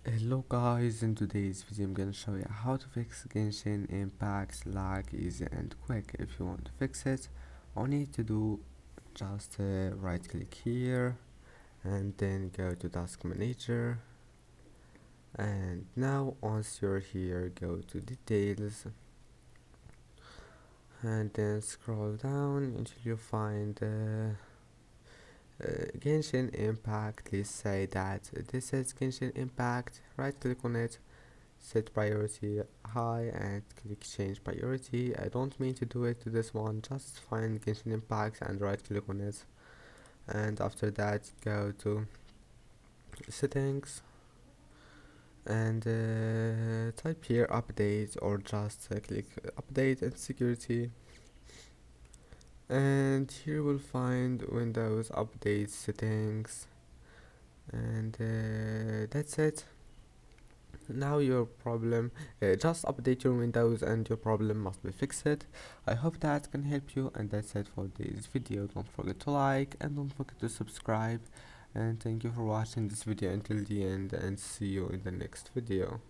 Hello guys, in today's video I'm gonna show you how to fix Genshin Impact lag easy and quick. If you want to fix it, all you need to do just right click here and then go to task manager, and now once you're here go to details and then scroll down until you find Genshin Impact. Let's say that this is Genshin Impact. Right click on it, set priority high and click change priority. I don't mean to do it to this one, just find Genshin Impact and right click on it, and after that go to settings and type here update, or just click update and security, and here we'll find Windows update settings, and that's it. Now your problem, just update your Windows and your problem must be fixed. I hope that can help you, and that's it for this video. Don't forget to like and don't forget to subscribe, and thank you for watching this video until the end, and see you in the next video.